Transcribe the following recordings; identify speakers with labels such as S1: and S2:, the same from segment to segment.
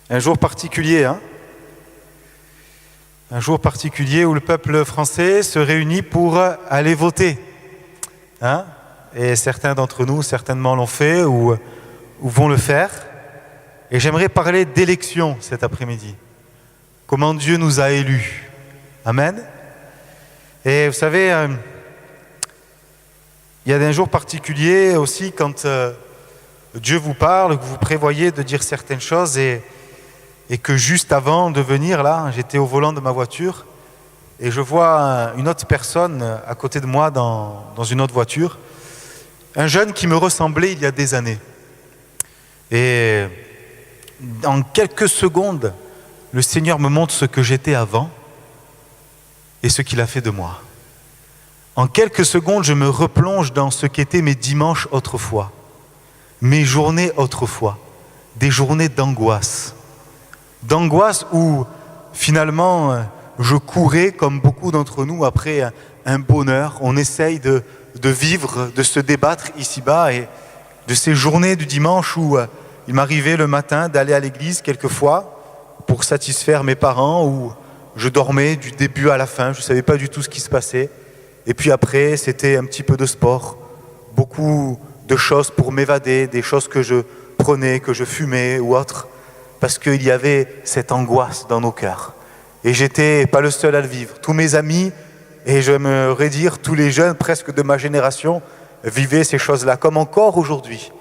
S1: Un jour particulier, hein? Un jour particulier où le peuple français se réunit pour aller voter. Hein? Et certains d'entre nous, certainement, l'ont fait ou vont le faire. Et j'aimerais parler d'élection cet après-midi. Comment Dieu nous a élus. Amen. Et vous savez, il y a un jour particulier aussi quand Dieu vous parle, que vous prévoyez de dire certaines choses et que juste avant de venir là, j'étais au volant de ma voiture et je vois une autre personne à côté de moi dans une autre voiture, un jeune qui me ressemblait il y a des années. Et en quelques secondes, le Seigneur me montre ce que j'étais avant et ce qu'il a fait de moi. En quelques secondes, je me replonge dans ce qu'étaient mes dimanches autrefois, mes journées autrefois, des journées d'angoisse. D'angoisse où, finalement, je courais, comme beaucoup d'entre nous, après un bonheur. On essaye de vivre, de se débattre ici-bas. Et de ces journées du dimanche où il m'arrivait le matin d'aller à l'église quelquefois pour satisfaire mes parents, où je dormais du début à la fin, je ne savais pas du tout ce qui se passait. Et puis après, c'était un petit peu de sport, beaucoup de choses pour m'évader, des choses que je prenais, que je fumais ou autre. Parce qu'il y avait cette angoisse dans nos cœurs. Et j'étais pas le seul à le vivre. Tous mes amis, et j'aimerais dire tous les jeunes presque de ma génération, vivaient ces choses-là, comme encore aujourd'hui.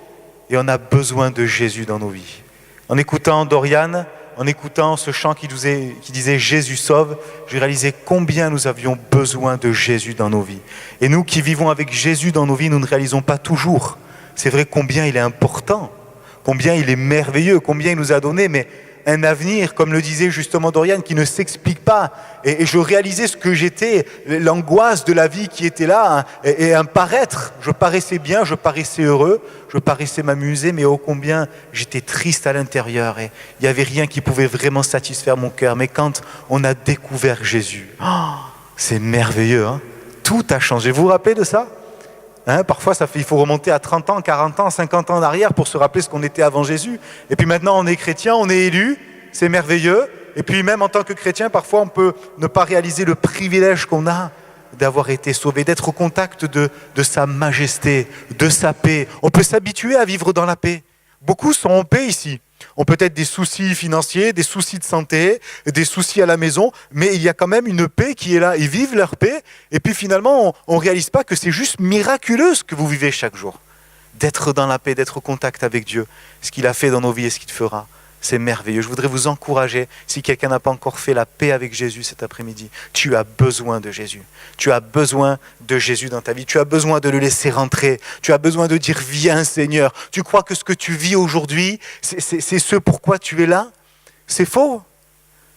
S1: Et on a besoin de Jésus dans nos vies. En écoutant Dorian, en écoutant ce chant qui disait « Jésus sauve », j'ai réalisé combien nous avions besoin de Jésus dans nos vies. Et nous qui vivons avec Jésus dans nos vies, nous ne réalisons pas toujours. C'est vrai combien il est important. Combien il est merveilleux, combien il nous a donné, mais un avenir, comme le disait justement Dorian, qui ne s'explique pas. Et je réalisais ce que j'étais, l'angoisse de la vie qui était là, hein, et un paraître. Je paraissais bien, je paraissais heureux, je paraissais m'amuser, mais ô combien j'étais triste à l'intérieur. Et il n'y avait rien qui pouvait vraiment satisfaire mon cœur. Mais quand on a découvert Jésus, c'est merveilleux, hein, tout a changé. Vous vous rappelez de ça ? Hein, parfois, il faut remonter à 30 ans, 40 ans, 50 ans en arrière pour se rappeler ce qu'on était avant Jésus. Et puis maintenant, on est chrétien, on est élu, c'est merveilleux. Et puis même en tant que chrétien, parfois, on peut ne pas réaliser le privilège qu'on a d'avoir été sauvé, d'être au contact de sa majesté, de sa paix. On peut s'habituer à vivre dans la paix. Beaucoup sont en paix ici. Ont peut-être des soucis financiers, des soucis de santé, des soucis à la maison, mais il y a quand même une paix qui est là. Ils vivent leur paix, et puis finalement, on ne réalise pas que c'est juste miraculeux ce que vous vivez chaque jour. D'être dans la paix, d'être au contact avec Dieu, ce qu'il a fait dans nos vies et ce qu'il fera. C'est merveilleux. Je voudrais vous encourager, si quelqu'un n'a pas encore fait la paix avec Jésus cet après-midi, tu as besoin de Jésus. Tu as besoin de Jésus dans ta vie. Tu as besoin de le laisser rentrer. Tu as besoin de dire « Viens Seigneur ». Tu crois que ce que tu vis aujourd'hui, c'est ce pourquoi tu es là? C'est faux.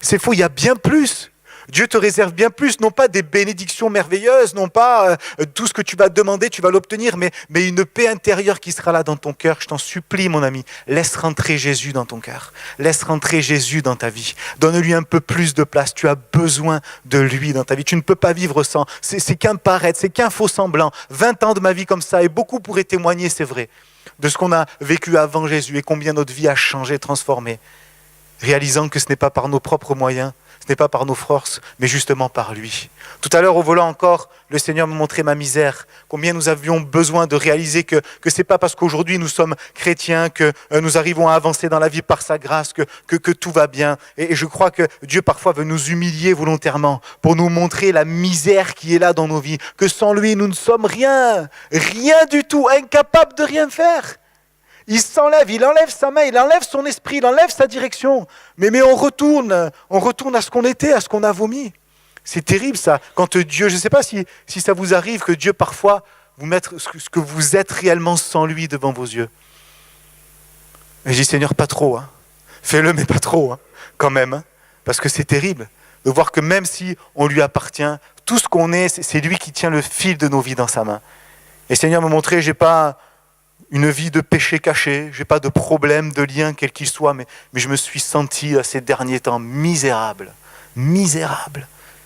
S1: C'est faux, il y a bien plus. Dieu te réserve bien plus, non pas des bénédictions merveilleuses, non pas tout ce que tu vas demander, tu vas l'obtenir, mais une paix intérieure qui sera là dans ton cœur. Je t'en supplie, mon ami, laisse rentrer Jésus dans ton cœur. Laisse rentrer Jésus dans ta vie. Donne-lui un peu plus de place. Tu as besoin de lui dans ta vie. Tu ne peux pas vivre sans. C'est qu'un paraître, c'est qu'un faux semblant. 20 ans de ma vie comme ça, et beaucoup pourraient témoigner, c'est vrai, de ce qu'on a vécu avant Jésus et combien notre vie a changé, transformé, réalisant que ce n'est pas par nos propres moyens, ce n'est pas par nos forces, mais justement par lui. Tout à l'heure, au volant encore, le Seigneur me montrait ma misère, combien nous avions besoin de réaliser que ce n'est pas parce qu'aujourd'hui nous sommes chrétiens, que nous arrivons à avancer dans la vie par sa grâce, que tout va bien. Et je crois que Dieu parfois veut nous humilier volontairement pour nous montrer la misère qui est là dans nos vies, que sans lui nous ne sommes rien, rien du tout, incapables de rien faire. Il s'enlève, il enlève sa main, il enlève son esprit, il enlève sa direction. Mais on retourne à ce qu'on était, à ce qu'on a vomi. C'est terrible ça. Quand Dieu, je ne sais pas si ça vous arrive que Dieu parfois vous mette ce que vous êtes réellement sans lui devant vos yeux. Et je dis Seigneur, pas trop. Hein. Fais-le, mais pas trop, hein, quand même. Hein, parce que c'est terrible de voir que même si on lui appartient, tout ce qu'on est, c'est lui qui tient le fil de nos vies dans sa main. Et Seigneur me montrait, j'ai pas une vie de péché caché, je n'ai pas de problème, de lien, quel qu'il soit, mais je me suis senti ces derniers temps misérable.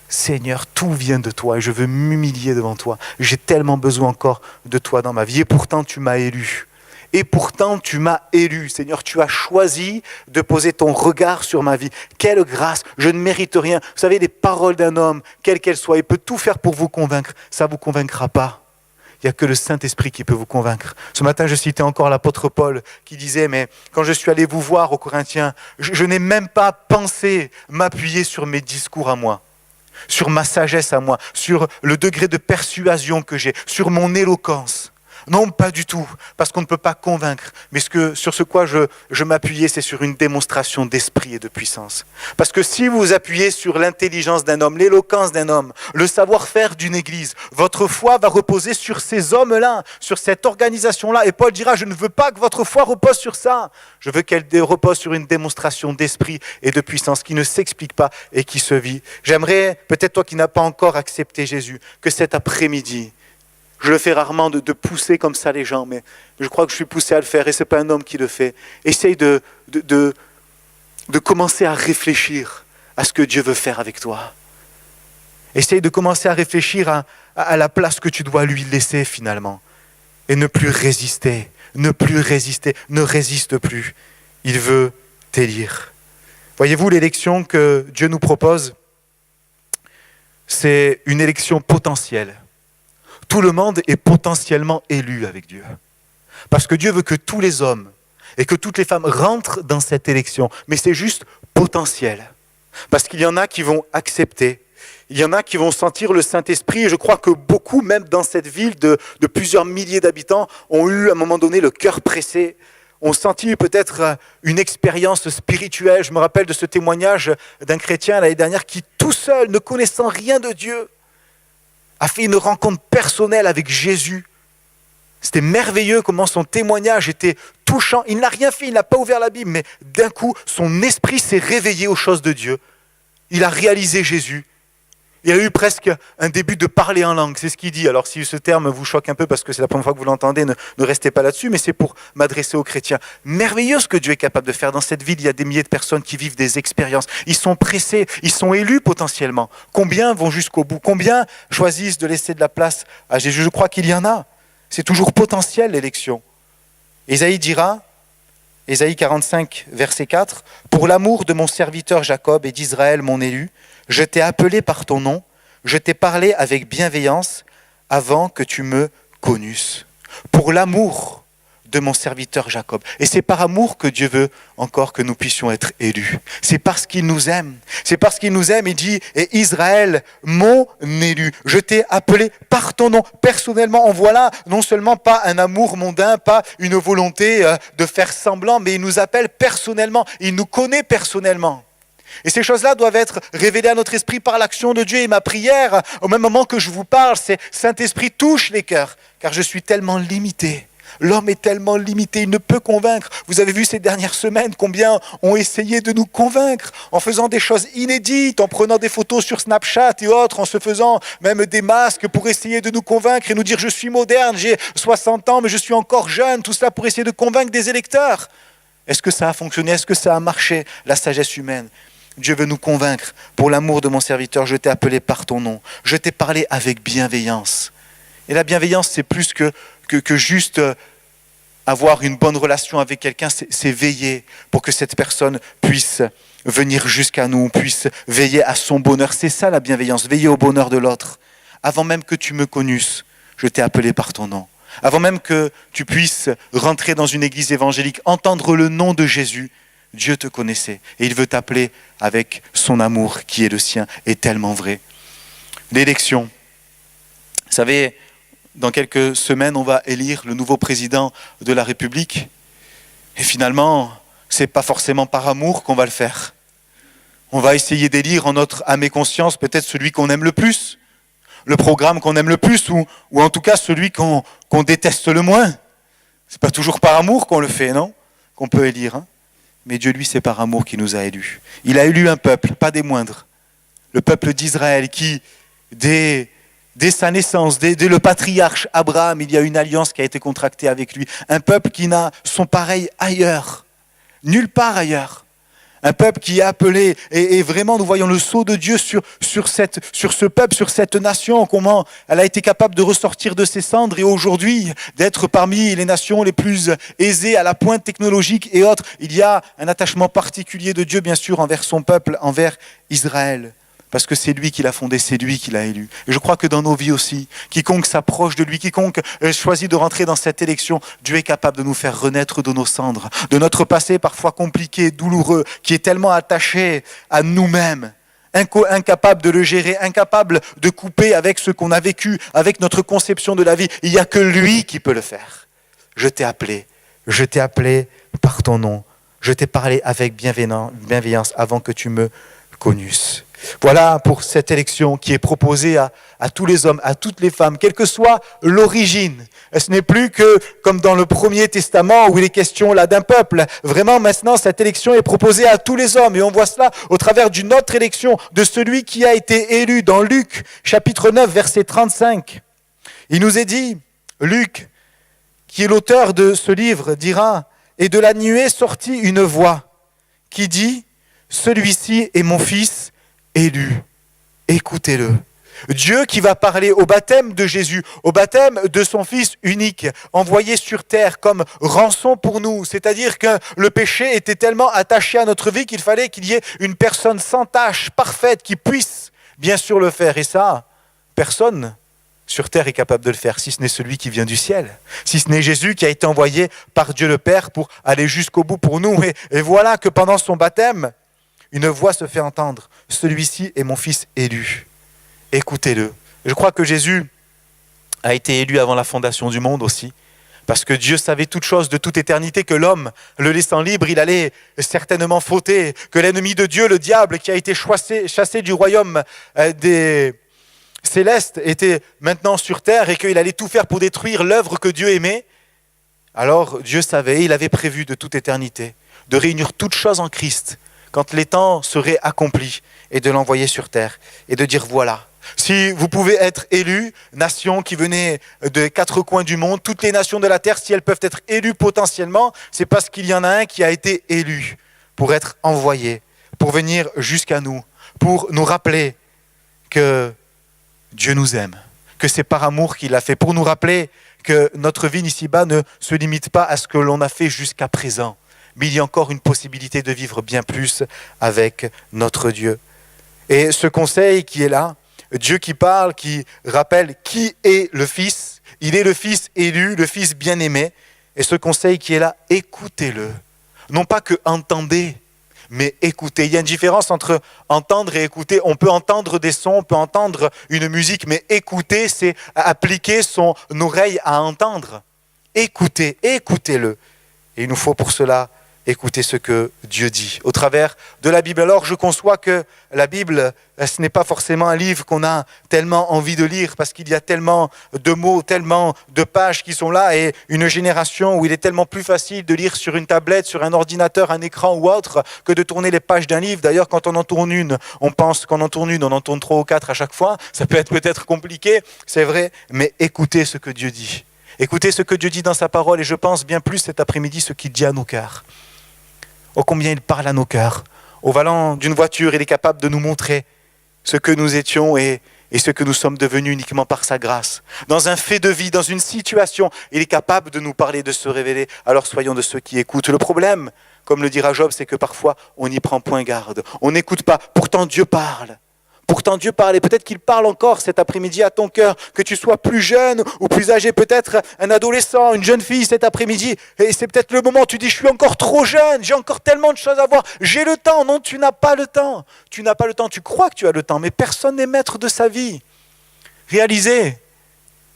S1: Seigneur, tout vient de toi et je veux m'humilier devant toi. J'ai tellement besoin encore de toi dans ma vie et pourtant tu m'as élu. Et pourtant, tu m'as élu. Seigneur, tu as choisi de poser ton regard sur ma vie. Quelle grâce, je ne mérite rien. Vous savez, les paroles d'un homme, quelles qu'elles soient, il peut tout faire pour vous convaincre. Ça ne vous convaincra pas. Il n'y a que le Saint-Esprit qui peut vous convaincre. Ce matin, je citais encore l'apôtre Paul qui disait, mais quand je suis allé vous voir aux Corinthiens, je n'ai même pas pensé m'appuyer sur mes discours à moi, sur ma sagesse à moi, sur le degré de persuasion que j'ai, sur mon éloquence. Non, pas du tout, parce qu'on ne peut pas convaincre. Mais sur ce quoi je m'appuyais, c'est sur une démonstration d'esprit et de puissance. Parce que si vous appuyez sur l'intelligence d'un homme, l'éloquence d'un homme, le savoir-faire d'une église, votre foi va reposer sur ces hommes-là, sur cette organisation-là. Et Paul dira, je ne veux pas que votre foi repose sur ça. Je veux qu'elle repose sur une démonstration d'esprit et de puissance qui ne s'explique pas et qui se vit. J'aimerais, peut-être toi qui n'as pas encore accepté Jésus, que cet après-midi, je le fais rarement de pousser comme ça les gens, mais je crois que je suis poussé à le faire et ce n'est pas un homme qui le fait. Essaye de commencer à réfléchir à ce que Dieu veut faire avec toi. Essaye de commencer à réfléchir à la place que tu dois lui laisser finalement. Et ne plus résister, ne résiste plus. Il veut t'élire. Voyez-vous, l'élection que Dieu nous propose, c'est une élection potentielle. Tout le monde est potentiellement élu avec Dieu. Parce que Dieu veut que tous les hommes et que toutes les femmes rentrent dans cette élection. Mais c'est juste potentiel. Parce qu'il y en a qui vont accepter. Il y en a qui vont sentir le Saint-Esprit. Et je crois que beaucoup, même dans cette ville de plusieurs milliers d'habitants, ont eu à un moment donné le cœur pressé. Ont senti peut-être une expérience spirituelle. Je me rappelle de ce témoignage d'un chrétien l'année dernière qui, tout seul, ne connaissant rien de Dieu, a fait une rencontre personnelle avec Jésus. C'était merveilleux comment son témoignage était touchant. Il n'a rien fait, il n'a pas ouvert la Bible, mais d'un coup, son esprit s'est réveillé aux choses de Dieu. Il a réalisé Jésus. Il a eu presque un début de parler en langue, c'est ce qu'il dit. Alors si ce terme vous choque un peu parce que c'est la première fois que vous l'entendez, ne restez pas là-dessus, mais c'est pour m'adresser aux chrétiens. Merveilleux ce que Dieu est capable de faire. Dans cette ville, il y a des milliers de personnes qui vivent des expériences. Ils sont pressés, ils sont élus potentiellement. Combien vont jusqu'au bout? Combien choisissent de laisser de la place à Jésus? Je crois qu'il y en a. C'est toujours potentiel l'élection. Ésaïe dira, Ésaïe 45, verset 4, « Pour l'amour de mon serviteur Jacob et d'Israël mon élu, je t'ai appelé par ton nom, je t'ai parlé avec bienveillance avant que tu me connusses. » Pour l'amour de mon serviteur Jacob. Et c'est par amour que Dieu veut encore que nous puissions être élus. C'est parce qu'il nous aime. C'est parce qu'il nous aime, il dit, et Israël, mon élu, je t'ai appelé par ton nom. Personnellement, on voit là non seulement pas un amour mondain, pas une volonté de faire semblant, mais il nous appelle personnellement, il nous connaît personnellement. Et ces choses-là doivent être révélées à notre esprit par l'action de Dieu. Et ma prière, au même moment que je vous parle, c'est Saint-Esprit touche les cœurs, car je suis tellement limité. L'homme est tellement limité, il ne peut convaincre. Vous avez vu ces dernières semaines combien ont essayé de nous convaincre en faisant des choses inédites, en prenant des photos sur Snapchat et autres, en se faisant même des masques pour essayer de nous convaincre et nous dire je suis moderne, j'ai 60 ans mais je suis encore jeune, tout cela pour essayer de convaincre des électeurs. Est-ce que ça a fonctionné? Est-ce que ça a marché? La sagesse humaine. Dieu veut nous convaincre. Pour l'amour de mon serviteur, je t'ai appelé par ton nom. Je t'ai parlé avec bienveillance. Et la bienveillance, c'est plus que juste avoir une bonne relation avec quelqu'un, c'est veiller pour que cette personne puisse venir jusqu'à nous, puisse veiller à son bonheur. C'est ça la bienveillance, veiller au bonheur de l'autre. Avant même que tu me connusses, je t'ai appelé par ton nom. Avant même que tu puisses rentrer dans une église évangélique, entendre le nom de Jésus, Dieu te connaissait et il veut t'appeler avec son amour qui est le sien, est tellement vrai. L'élection. Vous savez, dans quelques semaines, on va élire le nouveau président de la République. Et finalement, ce n'est pas forcément par amour qu'on va le faire. On va essayer d'élire en notre âme et conscience peut-être celui qu'on aime le plus, le programme qu'on aime le plus, ou en tout cas celui qu'on déteste le moins. Ce n'est pas toujours par amour qu'on le fait, non? Qu'on peut élire. Hein? Mais Dieu, lui, c'est par amour qu'il nous a élus. Il a élu un peuple, pas des moindres. Le peuple d'Israël qui, dès sa naissance, dès le patriarche Abraham, il y a une alliance qui a été contractée avec lui. Un peuple qui n'a son pareil ailleurs, nulle part ailleurs. Un peuple qui est appelé, et vraiment nous voyons le sceau de Dieu sur ce peuple, sur cette nation, comment elle a été capable de ressortir de ses cendres et aujourd'hui d'être parmi les nations les plus aisées à la pointe technologique et autres. Il y a un attachement particulier de Dieu bien sûr envers son peuple, envers Israël. Parce que c'est lui qui l'a fondé, c'est lui qui l'a élu. Et je crois que dans nos vies aussi, quiconque s'approche de lui, quiconque choisit de rentrer dans cette élection, Dieu est capable de nous faire renaître de nos cendres, de notre passé parfois compliqué, douloureux, qui est tellement attaché à nous-mêmes, incapable de le gérer, incapable de couper avec ce qu'on a vécu, avec notre conception de la vie. Il n'y a que lui qui peut le faire. Je t'ai appelé par ton nom, je t'ai parlé avec bienveillance avant que tu me connusses. Voilà pour cette élection qui est proposée à tous les hommes, à toutes les femmes, quelle que soit l'origine. Ce n'est plus que comme dans le Premier Testament où il est question là d'un peuple. Vraiment maintenant cette élection est proposée à tous les hommes et on voit cela au travers d'une autre élection de celui qui a été élu dans Luc chapitre 9 verset 35. Il nous est dit, Luc, qui est l'auteur de ce livre, dira « Et de la nuée sortit une voix qui dit « Celui-ci est mon fils élu, écoutez-le ». Dieu qui va parler au baptême de Jésus, au baptême de son Fils unique, envoyé sur terre comme rançon pour nous. C'est-à-dire que le péché était tellement attaché à notre vie qu'il fallait qu'il y ait une personne sans tache, parfaite, qui puisse bien sûr le faire. Et ça, personne sur terre est capable de le faire, si ce n'est celui qui vient du ciel. Si ce n'est Jésus qui a été envoyé par Dieu le Père pour aller jusqu'au bout pour nous. Et voilà que pendant son baptême, une voix se fait entendre. Celui-ci est mon Fils élu. Écoutez-le. Je crois que Jésus a été élu avant la fondation du monde aussi. Parce que Dieu savait toute chose de toute éternité, que l'homme, le laissant libre, il allait certainement fauter. Que l'ennemi de Dieu, le diable, qui a été chassé du royaume des célestes, était maintenant sur terre et qu'il allait tout faire pour détruire l'œuvre que Dieu aimait. Alors Dieu savait, il avait prévu de toute éternité de réunir toutes choses en Christ quand les temps seraient accomplis et de l'envoyer sur terre et de dire voilà, si vous pouvez être élus, nations qui venaient des quatre coins du monde, toutes les nations de la terre, si elles peuvent être élues potentiellement, c'est parce qu'il y en a un qui a été élu pour être envoyé, pour venir jusqu'à nous, pour nous rappeler que Dieu nous aime, que c'est par amour qu'il l'a fait, pour nous rappeler que notre vie ici-bas ne se limite pas à ce que l'on a fait jusqu'à présent, mais il y a encore une possibilité de vivre bien plus avec notre Dieu. Et ce conseil qui est là, Dieu qui parle, qui rappelle qui est le Fils, il est le Fils élu, le Fils bien-aimé, et ce conseil qui est là, écoutez-le. Non pas que entendez, mais écoutez. Il y a une différence entre entendre et écouter. On peut entendre des sons, on peut entendre une musique, mais écouter, c'est appliquer son oreille à entendre. Écoutez, écoutez-le. Et il nous faut pour cela écouter ce que Dieu dit au travers de la Bible. Alors je conçois que la Bible, ce n'est pas forcément un livre qu'on a tellement envie de lire parce qu'il y a tellement de mots, tellement de pages qui sont là et une génération où il est tellement plus facile de lire sur une tablette, sur un ordinateur, un écran ou autre que de tourner les pages d'un livre. D'ailleurs, quand on en tourne une, on pense qu'on en tourne une, on en tourne 3 ou 4 à chaque fois. Ça peut être peut-être compliqué, c'est vrai, mais écoutez ce que Dieu dit. Écoutez ce que Dieu dit dans sa parole et je pense bien plus cet après-midi ce qu'il dit à nos cœurs. Oh combien il parle à nos cœurs. Au volant d'une voiture, il est capable de nous montrer ce que nous étions et ce que nous sommes devenus uniquement par sa grâce. Dans un fait de vie, dans une situation, il est capable de nous parler, de se révéler. Alors soyons de ceux qui écoutent. Le problème, comme le dira Job, c'est que parfois on n'y prend point garde. On n'écoute pas. Pourtant Dieu parle. Pourtant Dieu parle et peut-être qu'il parle encore cet après-midi à ton cœur, que tu sois plus jeune ou plus âgé, peut-être un adolescent, une jeune fille cet après-midi. Et c'est peut-être le moment où tu dis, je suis encore trop jeune, j'ai encore tellement de choses à voir, j'ai le temps. Non, tu n'as pas le temps. Tu n'as pas le temps, tu crois que tu as le temps, mais personne n'est maître de sa vie. Réalisez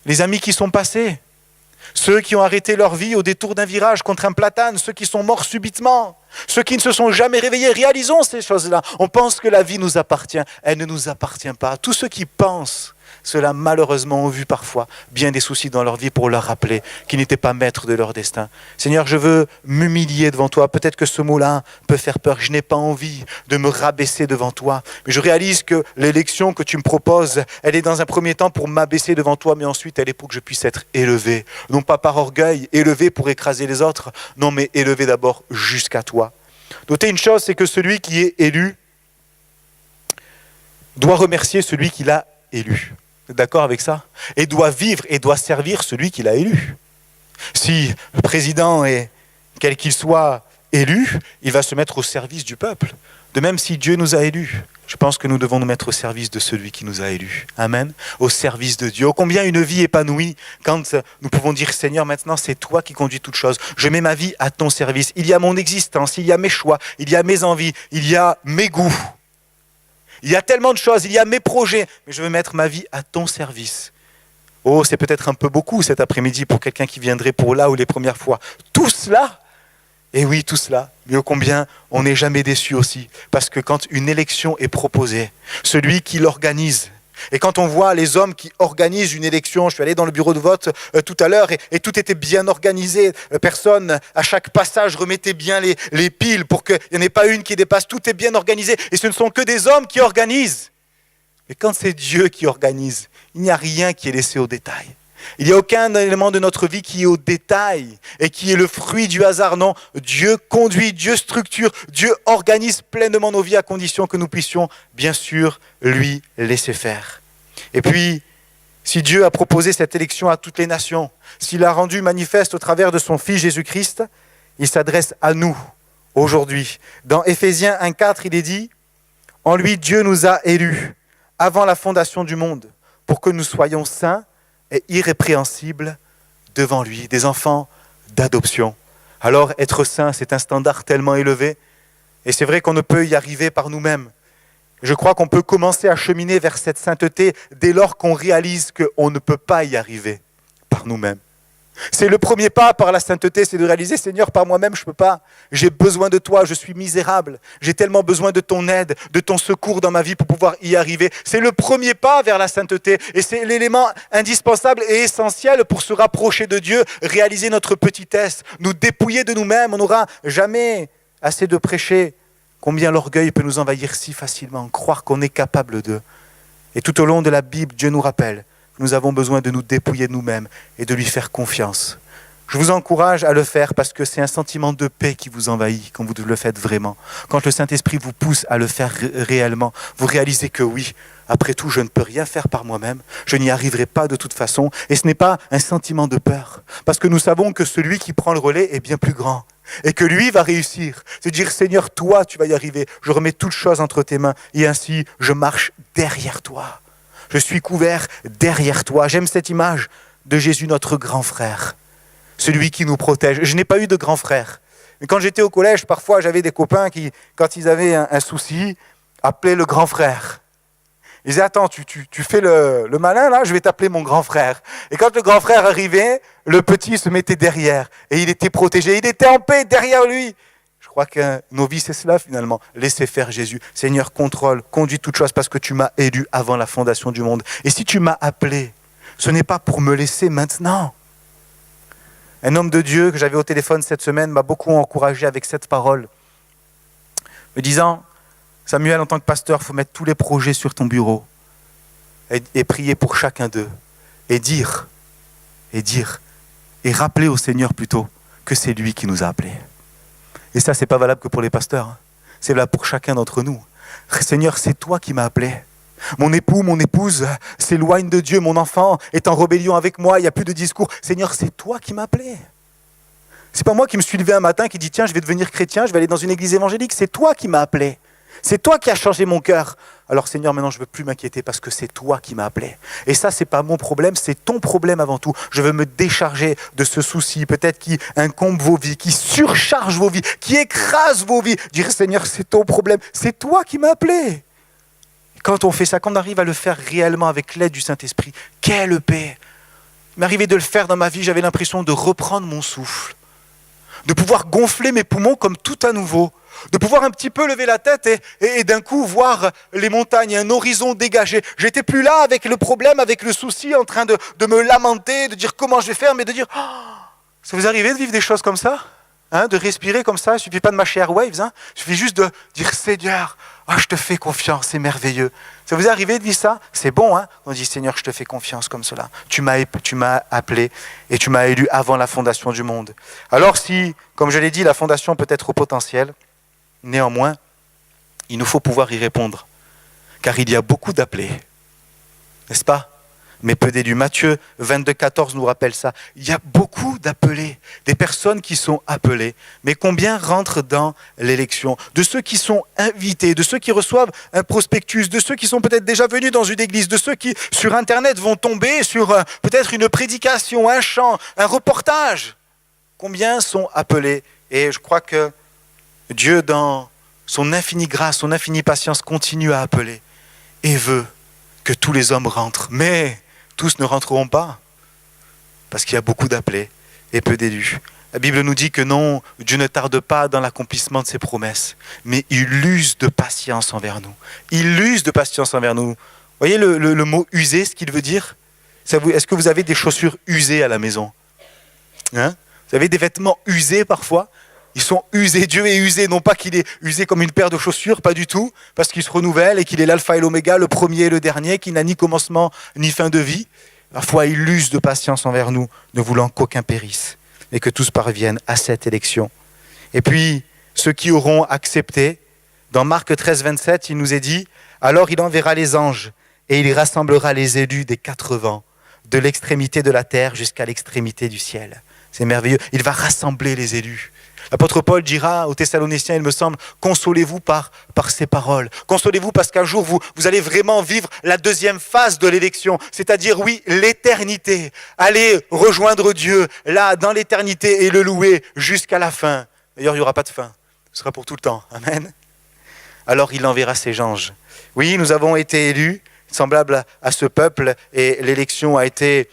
S1: les amis qui sont passés, ceux qui ont arrêté leur vie au détour d'un virage contre un platane, ceux qui sont morts subitement, ceux qui ne se sont jamais réveillés. Réalisons ces choses-là. On pense que la vie nous appartient. Elle ne nous appartient pas. Tous ceux qui pensent cela, malheureusement, ont vu parfois bien des soucis dans leur vie pour leur rappeler qu'ils n'étaient pas maîtres de leur destin. Seigneur, je veux m'humilier devant toi. Peut-être que ce mot-là peut faire peur. Je n'ai pas envie de me rabaisser devant toi. Mais je réalise que l'élection que tu me proposes, elle est dans un premier temps pour m'abaisser devant toi, mais ensuite elle est pour que je puisse être élevé. Non pas par orgueil, élevé pour écraser les autres, non mais élevé d'abord jusqu'à toi. Notez une chose, c'est que celui qui est élu doit remercier celui qui l'a élu. Vous êtes d'accord avec ça? Et doit vivre et doit servir celui qui l'a élu. Si le président est, quel qu'il soit, élu, il va se mettre au service du peuple. De même, si Dieu nous a élus, je pense que nous devons nous mettre au service de celui qui nous a élus. Amen. Au service de Dieu. Oh, combien une vie épanouie quand nous pouvons dire, Seigneur, maintenant c'est toi qui conduis toutes choses. Je mets ma vie à ton service. Il y a mon existence, il y a mes choix, il y a mes envies, il y a mes goûts. Il y a tellement de choses, il y a mes projets, mais je veux mettre ma vie à ton service. Oh, c'est peut-être un peu beaucoup cet après-midi pour quelqu'un qui viendrait pour là ou les premières fois. Tout cela, et oui, tout cela, mais ô combien on n'est jamais déçu aussi. Parce que quand une élection est proposée, celui qui l'organise, et quand on voit les hommes qui organisent une élection, je suis allé dans le bureau de vote tout à l'heure et tout était bien organisé. Personne, à chaque passage, remettait bien les piles pour qu'il n'y en ait pas une qui dépasse. Tout est bien organisé et ce ne sont que des hommes qui organisent. Mais quand c'est Dieu qui organise, il n'y a rien qui est laissé au détail. Il n'y a aucun élément de notre vie qui est au détail et qui est le fruit du hasard. Non, Dieu conduit, Dieu structure, Dieu organise pleinement nos vies à condition que nous puissions, bien sûr, lui laisser faire. Et puis, si Dieu a proposé cette élection à toutes les nations, s'il l'a rendu manifeste au travers de son Fils Jésus-Christ, il s'adresse à nous aujourd'hui. Dans Éphésiens 1,4, il est dit « En lui, Dieu nous a élus avant la fondation du monde pour que nous soyons saints et irrépréhensible devant lui, des enfants d'adoption. » Alors, être saint, c'est un standard tellement élevé, et c'est vrai qu'on ne peut y arriver par nous-mêmes. Je crois qu'on peut commencer à cheminer vers cette sainteté dès lors qu'on réalise qu'on ne peut pas y arriver par nous-mêmes. C'est le premier pas par la sainteté, c'est de réaliser, Seigneur, par moi-même, je ne peux pas. J'ai besoin de toi, je suis misérable. J'ai tellement besoin de ton aide, de ton secours dans ma vie pour pouvoir y arriver. C'est le premier pas vers la sainteté et c'est l'élément indispensable et essentiel pour se rapprocher de Dieu, réaliser notre petitesse, nous dépouiller de nous-mêmes. On n'aura jamais assez de prêcher combien l'orgueil peut nous envahir si facilement, croire qu'on est capable de. Et tout au long de la Bible, Dieu nous rappelle nous avons besoin de nous dépouiller de nous-mêmes et de lui faire confiance. Je vous encourage à le faire parce que c'est un sentiment de paix qui vous envahit quand vous le faites vraiment. Quand le Saint-Esprit vous pousse à le faire réellement, vous réalisez que oui, après tout, je ne peux rien faire par moi-même, je n'y arriverai pas de toute façon. Et ce n'est pas un sentiment de peur, parce que nous savons que celui qui prend le relais est bien plus grand et que lui va réussir. C'est dire, Seigneur, toi, tu vas y arriver. Je remets toutes choses entre tes mains et ainsi, je marche derrière toi. Je suis couvert derrière toi. J'aime cette image de Jésus, notre grand frère. Celui qui nous protège. Je n'ai pas eu de grand frère. Mais quand j'étais au collège, parfois j'avais des copains qui, quand ils avaient un souci, appelaient le grand frère. Ils disaient, attends, tu fais le malin là, je vais t'appeler mon grand frère. Et quand le grand frère arrivait, le petit se mettait derrière. Et il était protégé, il était en paix derrière lui. Je crois que nos vies, c'est cela finalement. Laissez faire Jésus. Seigneur, contrôle, conduis toutes choses parce que tu m'as élu avant la fondation du monde. Et si tu m'as appelé, ce n'est pas pour me laisser maintenant. Un homme de Dieu que j'avais au téléphone cette semaine m'a beaucoup encouragé avec cette parole, me disant, Samuel, en tant que pasteur, il faut mettre tous les projets sur ton bureau et prier pour chacun d'eux et dire, et rappeler au Seigneur plutôt que c'est lui qui nous a appelés. Et ça, c'est pas valable que pour les pasteurs. C'est valable pour chacun d'entre nous. Seigneur, c'est toi qui m'as appelé. Mon époux, mon épouse s'éloigne de Dieu. Mon enfant est en rébellion avec moi. Il n'y a plus de discours. Seigneur, c'est toi qui m'as appelé. C'est pas moi qui me suis levé un matin qui dit tiens, je vais devenir chrétien, je vais aller dans une église évangélique. C'est toi qui m'as appelé. C'est toi qui as changé mon cœur. Alors Seigneur, maintenant je ne veux plus m'inquiéter parce que c'est toi qui m'as appelé. Et ça, c'est pas mon problème, c'est ton problème avant tout. Je veux me décharger de ce souci, peut-être qui incombe vos vies, qui surcharge vos vies, qui écrase vos vies. Dire Seigneur, c'est ton problème, c'est toi qui m'as appelé. Et quand on fait ça, quand on arrive à le faire réellement avec l'aide du Saint-Esprit, quelle paix. Il m'arrivait de le faire dans ma vie, j'avais l'impression de reprendre mon souffle, de pouvoir gonfler mes poumons comme tout à nouveau, de pouvoir un petit peu lever la tête et d'un coup voir les montagnes, un horizon dégagé. J'étais plus là avec le problème, avec le souci, en train de me lamenter, de dire comment je vais faire, mais de dire ça vous arrive de vivre des choses comme ça, de respirer comme ça, il ne suffit pas de mâcher Airwaves, il suffit juste de dire Seigneur, je te fais confiance, c'est merveilleux. Ça vous est arrivé de vivre ça? C'est bon, on dit Seigneur, je te fais confiance comme cela. Tu m'as appelé et tu m'as élu avant la fondation du monde. Alors si, comme je l'ai dit, la fondation peut être au potentiel, Néanmoins, il nous faut pouvoir y répondre, car il y a beaucoup d'appelés, n'est-ce pas ? Mais peu d'élus. Matthieu 22, 14 nous rappelle ça. Il y a beaucoup d'appelés, des personnes qui sont appelées. Mais combien rentrent dans l'élection ? De ceux qui sont invités, de ceux qui reçoivent un prospectus, de ceux qui sont peut-être déjà venus dans une église, de ceux qui, sur Internet, vont tomber sur peut-être une prédication, un chant, un reportage. Combien sont appelés ? Et je crois que Dieu, dans son infinie grâce, son infinie patience, continue à appeler et veut que tous les hommes rentrent. Mais tous ne rentreront pas, parce qu'il y a beaucoup d'appelés et peu d'élus. La Bible nous dit que non, Dieu ne tarde pas dans l'accomplissement de ses promesses, mais il use de patience envers nous. Il use de patience envers nous. Vous voyez le mot « user », ce qu'il veut dire ? Est-ce que vous avez des chaussures usées à la maison ? Hein ? Vous avez des vêtements usés parfois ? Ils sont usés, Dieu est usé, non pas qu'il est usé comme une paire de chaussures, pas du tout, parce qu'il se renouvelle et qu'il est l'alpha et l'oméga, le premier et le dernier, qui n'a ni commencement ni fin de vie. Parfois, il use de patience envers nous, ne voulant qu'aucun périsse, et que tous parviennent à cette élection. Et puis, ceux qui auront accepté, dans Marc 13, 27, il nous est dit « Alors il enverra les anges, et il rassemblera les élus des 4 vents, de l'extrémité de la terre jusqu'à l'extrémité du ciel. » C'est merveilleux, il va rassembler les élus. L'apôtre Paul dira aux Thessaloniciens, il me semble, consolez-vous par ces paroles. Consolez-vous parce qu'un jour, vous allez vraiment vivre la deuxième phase de l'élection, c'est-à-dire, oui, l'éternité. Allez rejoindre Dieu, là, dans l'éternité, et le louer jusqu'à la fin. D'ailleurs, il n'y aura pas de fin. Ce sera pour tout le temps. Amen. Alors, il enverra ses anges. Oui, nous avons été élus, semblables à ce peuple, et l'élection a été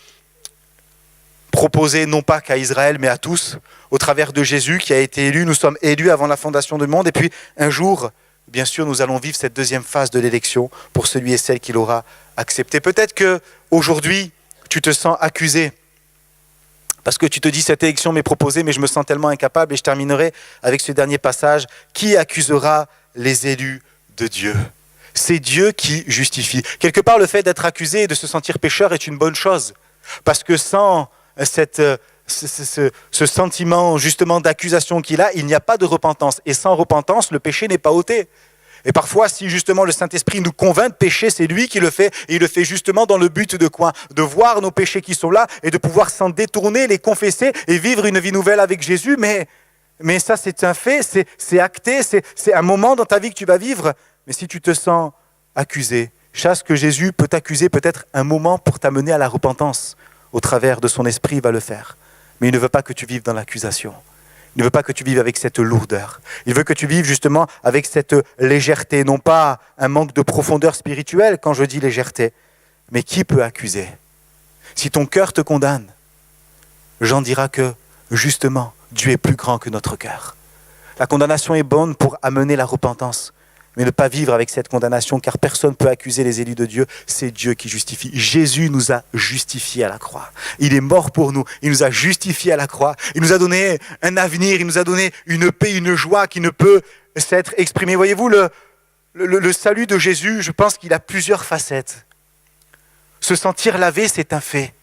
S1: proposée non pas qu'à Israël, mais à tous, au travers de Jésus qui a été élu. Nous sommes élus avant la fondation du monde. Et puis, un jour, bien sûr, nous allons vivre cette deuxième phase de l'élection pour celui et celle qui l'aura accepté. Peut-être qu'aujourd'hui, tu te sens accusé parce que tu te dis, cette élection m'est proposée, mais je me sens tellement incapable. Et je terminerai avec ce dernier passage. Qui accusera les élus de Dieu ? C'est Dieu qui justifie. Quelque part, le fait d'être accusé et de se sentir pécheur est une bonne chose. Parce que sans ce sentiment justement d'accusation qu'il a, il n'y a pas de repentance. Et sans repentance, le péché n'est pas ôté. Et parfois, si justement le Saint-Esprit nous convainc de pécher, c'est lui qui le fait. Et il le fait justement dans le but de quoi ? De voir nos péchés qui sont là et de pouvoir s'en détourner, les confesser et vivre une vie nouvelle avec Jésus. Mais ça, c'est un fait, c'est acté, c'est un moment dans ta vie que tu vas vivre. Mais si tu te sens accusé, sache que Jésus peut t'accuser peut-être un moment pour t'amener à la repentance. Au travers de son esprit, il va le faire. Mais il ne veut pas que tu vives dans l'accusation. Il ne veut pas que tu vives avec cette lourdeur. Il veut que tu vives justement avec cette légèreté, non pas un manque de profondeur spirituelle quand je dis légèreté. Mais qui peut accuser ? Si ton cœur te condamne, Jean dira que justement, Dieu est plus grand que notre cœur. La condamnation est bonne pour amener la repentance. Mais ne pas vivre avec cette condamnation, car personne ne peut accuser les élus de Dieu, c'est Dieu qui justifie. Jésus nous a justifiés à la croix. Il est mort pour nous, il nous a justifiés à la croix. Il nous a donné un avenir, il nous a donné une paix, une joie qui ne peut s'être exprimée. Voyez-vous, le salut de Jésus, je pense qu'il a plusieurs facettes. Se sentir lavé, c'est un fait.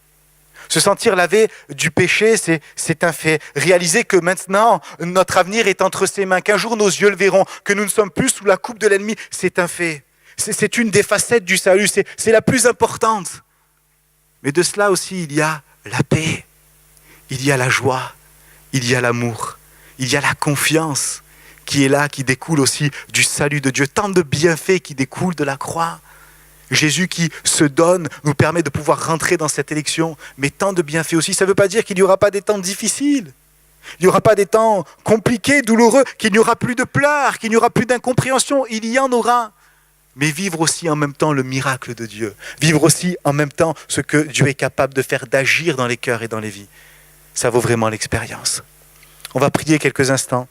S1: Se sentir lavé du péché, c'est un fait. Réaliser que maintenant, notre avenir est entre ses mains, qu'un jour nos yeux le verront, que nous ne sommes plus sous la coupe de l'ennemi, c'est un fait. C'est une des facettes du salut, c'est la plus importante. Mais de cela aussi, il y a la paix, il y a la joie, il y a l'amour, il y a la confiance qui est là, qui découle aussi du salut de Dieu. Tant de bienfaits qui découlent de la croix. Jésus qui se donne nous permet de pouvoir rentrer dans cette élection, mais tant de bienfaits aussi. Ça ne veut pas dire qu'il n'y aura pas des temps difficiles, il n'y aura pas des temps compliqués, douloureux, qu'il n'y aura plus de pleurs, qu'il n'y aura plus d'incompréhension, il y en aura. Mais vivre aussi en même temps le miracle de Dieu, vivre aussi en même temps ce que Dieu est capable de faire, d'agir dans les cœurs et dans les vies. Ça vaut vraiment l'expérience. On va prier quelques instants.